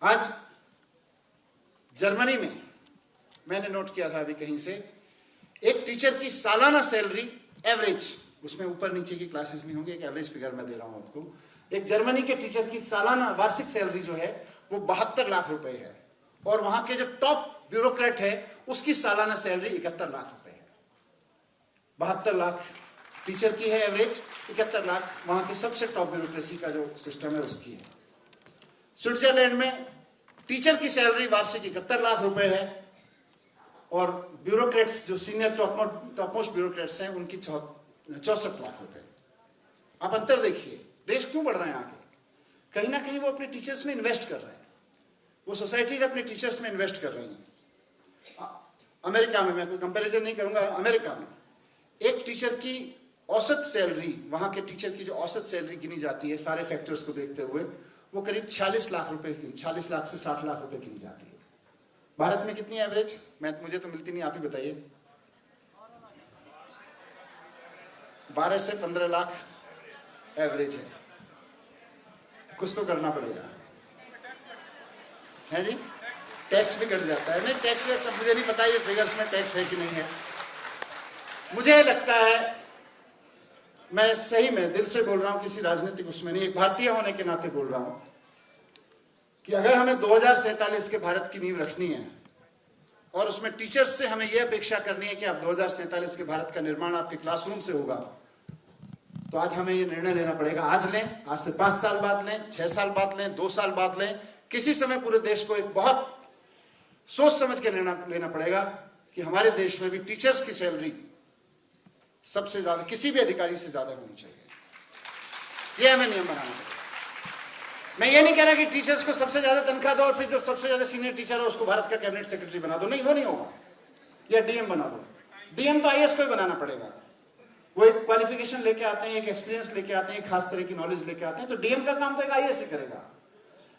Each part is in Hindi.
आज जर्मनी में मैंने नोट किया था अभी कहीं से, एक टीचर की सालाना सैलरी एवरेज, उसमें ऊपर नीचे की क्लासेस भी होंगी, एक एवरेज फिगर मैं दे रहा हूं आपको। एक जर्मनी के टीचर की सालाना वार्षिक सैलरी जो है वो 72 लाख रुपए है, और वहां के जो टॉप ब्यूरोक्रेट है उसकी सालाना सैलरी 71 लाख रुपए है। 72 लाख टीचर की है एवरेज, 71 लाख वहां की सबसे टॉप ब्यूरोक्रेसी का जो सिस्टम है उसकी है। स्विट्जरलैंड में टीचर की सैलरी वार्षिक 71 लाख रुपए है, और ब्यूरोक्रेट्स जो सीनियर टॉप मोस्ट ब्यूरोक्रेट्स हैं उनकी 64 लाख रुपए। आप अंतर देखिए, देश क्यों बढ़ रहे हैं आगे? कहीं ना कहीं वो अपने टीचर्स में इन्वेस्ट कर रहे हैं, वो सोसाइटीज अपने टीचर्स में इन्वेस्ट कर रही हैं। अमेरिका में, मैं कोई कंपैरिजन नहीं करूंगा, अमेरिका में एक टीचर की औसत सैलरी, वहां के टीचर की जो औसत सैलरी गिनी जाती है सारे फैक्टर्स को देखते हुए, वो करीब 46 लाख रुपए, 46 लाख से 60 लाख रुपए गिनी जाती है। भारत में कितनी एवरेज? मुझे तो मिलती नहीं, आप ही बताइए। 12 से 15 लाख एवरेज है। कुछ तो करना पड़ेगा, है जी? टैक्स भी कट जाता है। नहीं, टैक्स सब मुझे नहीं पता ये फिगर्स में टैक्स है कि नहीं है। मुझे लगता है, मैं सही में दिल से बोल रहा हूं, किसी राजनीतिक उसमें नहीं, एक भारतीय होने के नाते बोल रहा हूं कि अगर हमें 2047 के भारत की नींव रखनी है और उसमें टीचर्स से हमें यह अपेक्षा करनी है कि आप 2047 के भारत का निर्माण आपके क्लासरूम से होगा, तो आज हमें यह निर्णय लेना पड़ेगा। आज लें, आज से 5 साल बाद लें, 6 साल बाद लें, 2 साल बाद लें, किसी समय पूरे देश को एक बहुत सोच समझ के निर्णय लेना पड़ेगा कि हमारे देश में भी टीचर्स की सैलरी सबसे ज्यादा, किसी भी अधिकारी से ज्यादा होनी चाहिए। यह हमें नियम बनाना पड़ेगा। मैं ये नहीं कह रहा कि टीचर्स को सबसे ज्यादा तनख्वाह दो और फिर जो सबसे ज्यादा सीनियर टीचर है उसको भारत का कैबिनेट सेक्रेटरी बना दो, नहीं, वो नहीं होगा। या डीएम बना दो। डीएम तो आईएएस को ही बनाना पड़ेगा। वो एक क्वालिफिकेशन लेके आते हैं, एक एक्सपीरियंस लेके आते हैं, एक खास तरह की नॉलेज लेके आते हैं, तो डीएम का काम तो एक आईएएस ही करेगा।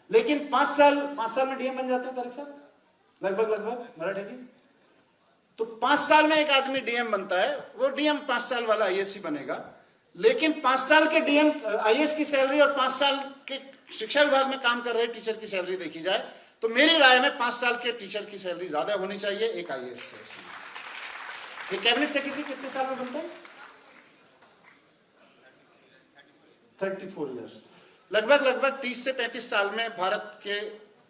लेकिन 5 साल में डीएम बन जाते हैं तारिक साहब, लगभग मराठी जी। तो 5 साल में एक आदमी डीएम बनता है, वो डीएम 5 साल वाला आईएएस ही बनेगा। लेकिन 5 साल के डीएम आईएएस की सैलरी और 5 साल के शिक्षा विभाग में काम कर रहे टीचर की सैलरी देखी जाए तो मेरी राय में 5 साल के टीचर की सैलरी ज्यादा होनी चाहिए एक आईएएस से। कैबिनेट सेक्रेटरी कितने साल में बनता है? 34 इयर्स। लगभग 30 से 35 साल में भारत के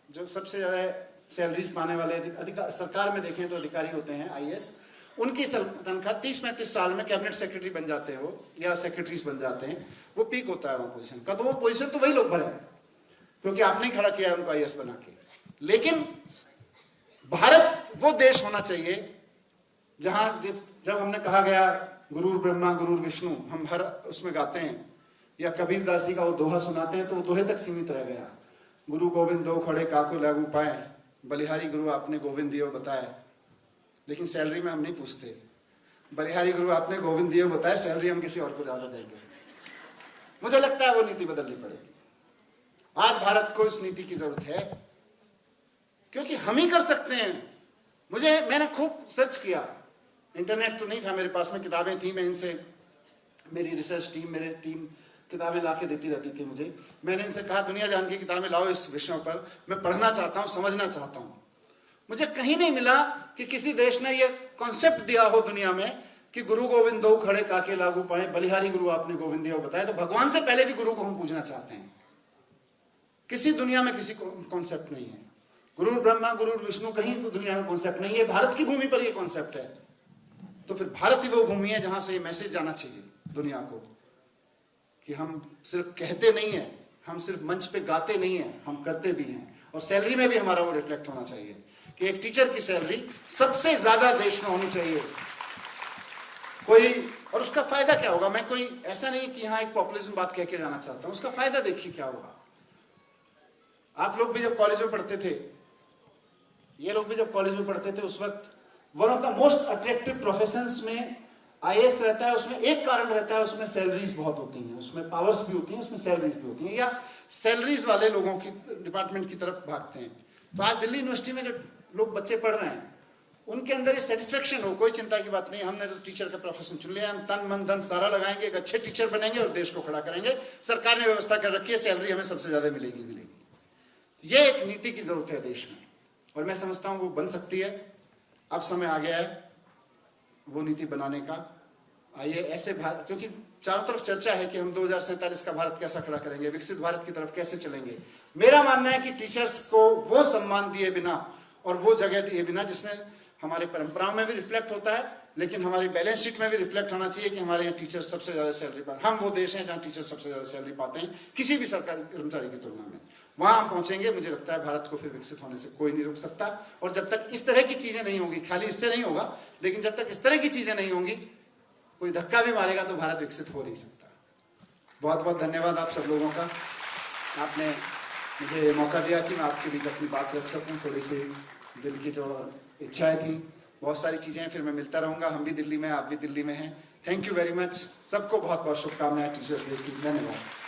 जो सबसे ज्यादा सैलरीज पाने वाले सरकार में देखें तो अधिकारी होते हैं आईएएस, उनकी तनख्वाह 30-35 साल में कैबिनेट सेक्रेटरी बन जाते हैं वो, या सेक्रेटरीज बन जाते हैं। वो पीक होता है वहां पोजीशन का, तो वो पोजीशन तो वही लोग भरे क्योंकि आपने खड़ा किया है उनको आईएएस बना के। लेकिन भारत वो देश होना चाहिए जहां जब हमने कहा गया गुरुर ब्रह्मा गुरुर विष्णु, हम हर उसमें गाते हैं, या कबीर दास जी का वो दोहा सुनाते हैं तो वो दोहे तक सीमित रह गया। गुरु गोविंद दो खड़े काको लागू पाए, बलिहारी गुरु आपने गोविंद दियो बताए। लेकिन सैलरी में हम नहीं पूछते, बलिहारी गुरु आपने गोविंद दियो बताए, सैलरी हम किसी और को ज्यादा देंगे। मुझे लगता है वो नीति बदलनी पड़ेगी। आज भारत को इस नीति की जरूरत है क्योंकि हम ही कर सकते हैं। मैंने खूब सर्च किया, इंटरनेट तो नहीं था मेरे पास में, किताबें थी, मैं इनसे, मेरी रिसर्च टीम, मेरे टीम किताबें ला के देती रहती थी मुझे। मैंने इनसे कहा दुनिया जान की किताबें लाओ इस विषय पर, मैं पढ़ना चाहता हूं, समझना चाहता हूं। मुझे कहीं नहीं मिला कि किसी देश ने यह कॉन्सेप्ट दिया हो दुनिया में कि गुरु गोविंद दो खड़े काके लागू पाए, बलिहारी गुरु आपने गोविंद दियो बताया। तो भगवान से पहले भी गुरु को हम पूजना चाहते हैं। किसी दुनिया में किसी कॉन्सेप्ट नहीं है। गुरु ब्रह्मा गुरु विष्णु कहीं दुनिया में कॉन्सेप्ट नहीं है, भारत की भूमि पर यह कॉन्सेप्ट है। तो फिर भारत ही वो भूमि है जहां से ये मैसेज जाना चाहिए दुनिया को कि हम सिर्फ कहते नहीं है, हम सिर्फ मंच पे गाते नहीं है, हम करते भी हैं। और सैलरी में भी हमारा वो रिफ्लेक्ट होना चाहिए कि एक टीचर की सैलरी सबसे ज्यादा देश में होनी चाहिए। और उसका फायदा क्या होगा? मैं कोई ऐसा नहीं कि यहां एक पॉपुलिज्म बात कह के जाना चाहता हूं। उसका फायदा देखिए क्या होगा। आप लोग भी जब कॉलेज में पढ़ते थे, ये लोग भी जब कॉलेज में पढ़ते थे, उस वक्त one of the most attractive professions में आईएएस रहता है। उसमें एक कारण रहता है, उसमें सैलरीज बहुत होती हैं, उसमें पावर्स भी होती हैं, उसमें सैलरीज भी होती हैं, या सैलरीज वाले लोगों की डिपार्टमेंट की तरफ भागते हैं। तो आज दिल्ली यूनिवर्सिटी में जो लोग बच्चे पढ़ रहे हैं उनके अंदर ये सेटिस्फेक्शन हो, कोई चिंता की बात नहीं, हमने तो टीचर का प्रोफेशन चुन लिया, हम तन मन धन सारा लगाएंगे, एक अच्छे टीचर बनेंगे और देश को खड़ा करेंगे। सरकार ने व्यवस्था कर रखी है, सैलरी हमें सबसे ज्यादा मिलेगी। ये एक नीति की जरूरत है देश में, और मैं समझता हूं वो बन सकती है। अब समय आ गया है वो नीति बनाने का। आइए ऐसे भारत, क्योंकि चारों तरफ चर्चा है कि हम 2047 का भारत कैसा खड़ा करेंगे, विकसित भारत की तरफ कैसे चलेंगे। मेरा मानना है कि टीचर्स को वो सम्मान दिए बिना और वो जगह दिए बिना जिसमें हमारे परंपराओं में भी रिफ्लेक्ट होता है, लेकिन हमारी बैलेंस शीट में भी रिफ्लेक्ट होना चाहिए कि हमारे यहाँ टीचर सबसे ज्यादा सैलरी पाते हैं। हम वो देश हैं जहाँ टीचर सबसे ज्यादा सैलरी पाते हैं किसी भी सरकारी कर्मचारी की तुलना में। वहां हम पहुंचेंगे, मुझे लगता है भारत को फिर विकसित होने से कोई नहीं रोक सकता। और जब तक इस तरह की चीजें नहीं होंगी, खाली इससे नहीं होगा, लेकिन जब तक इस तरह की चीजें नहीं होंगी, कोई धक्का भी मारेगा तो भारत विकसित हो नहीं सकता। बहुत बहुत धन्यवाद आप सब लोगों का, आपने मुझे मौका दिया कि मैं आपके बीच अपनी बात रख सकूं। थोड़ी सी दिल की जो इच्छाएं थी, बहुत सारी चीजें हैं, फिर मैं मिलता रहूंगा। हम भी दिल्ली में, आप भी दिल्ली में हैं। Thank you very much. सबको बहुत बहुत शुभकामनाएं टीचर्स डे की। धन्यवाद।